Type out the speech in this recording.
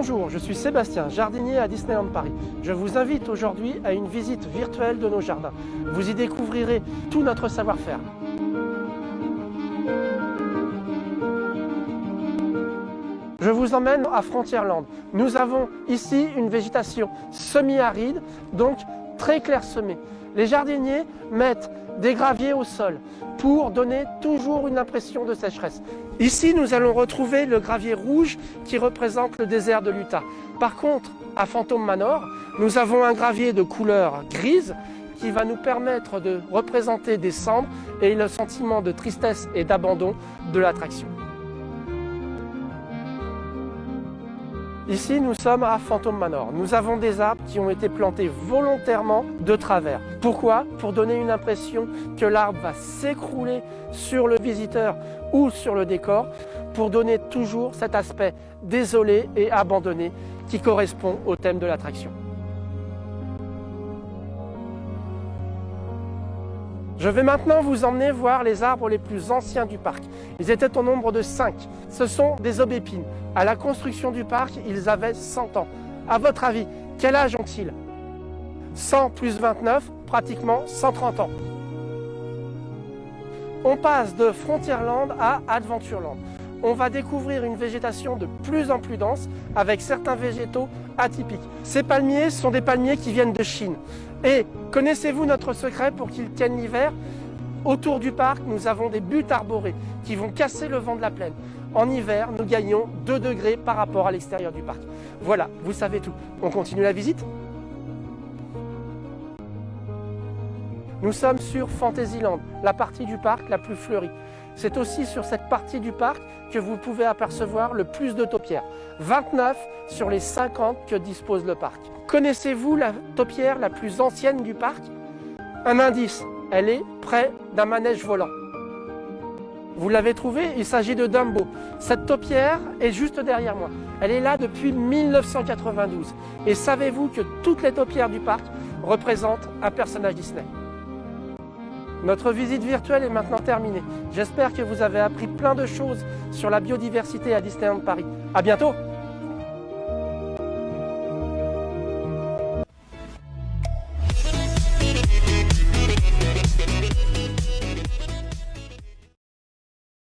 Bonjour, je suis Sébastien, jardinier à Disneyland Paris. Je vous invite aujourd'hui à une visite virtuelle de nos jardins. Vous y découvrirez tout notre savoir-faire. Je vous emmène à Frontierland. Nous avons ici une végétation semi-aride, donc très clairsemée. Les jardiniers mettent des graviers au sol pour donner toujours une impression de sécheresse. Ici, nous allons retrouver le gravier rouge qui représente le désert de l'Utah. Par contre, à Phantom Manor, nous avons un gravier de couleur grise qui va nous permettre de représenter des cendres et le sentiment de tristesse et d'abandon de l'attraction. Ici, nous sommes à Phantom Manor. Nous avons des arbres qui ont été plantés volontairement de travers. Pourquoi? Pour donner une impression que l'arbre va s'écrouler sur le visiteur ou sur le décor, pour donner toujours cet aspect désolé et abandonné qui correspond au thème de l'attraction. Je vais maintenant vous emmener voir les arbres les plus anciens du parc. Ils étaient au nombre de 5. Ce sont des aubépines. À la construction du parc, ils avaient 100 ans. À votre avis, quel âge ont-ils? 100 plus 29, pratiquement 130 ans. On passe de Frontierland à Adventureland. On va découvrir une végétation de plus en plus dense avec certains végétaux atypiques. Ces palmiers sont des palmiers qui viennent de Chine. Et connaissez-vous notre secret pour qu'ils tiennent l'hiver? Autour du parc, nous avons des buttes arborées qui vont casser le vent de la plaine. En hiver, nous gagnons 2 degrés par rapport à l'extérieur du parc. Voilà, vous savez tout. On continue la visite? Nous sommes sur Fantasyland, la partie du parc la plus fleurie. C'est aussi sur cette partie du parc que vous pouvez apercevoir le plus de taupières. 29 sur les 50 que dispose le parc. Connaissez-vous la taupière la plus ancienne du parc? Un indice, elle est près d'un manège volant. Vous l'avez trouvé, il s'agit de Dumbo. Cette taupière est juste derrière moi. Elle est là depuis 1992. Et savez-vous que toutes les taupières du parc représentent un personnage Disney? Notre visite virtuelle est maintenant terminée. J'espère que vous avez appris plein de choses sur la biodiversité à Disneyland Paris. À bientôt!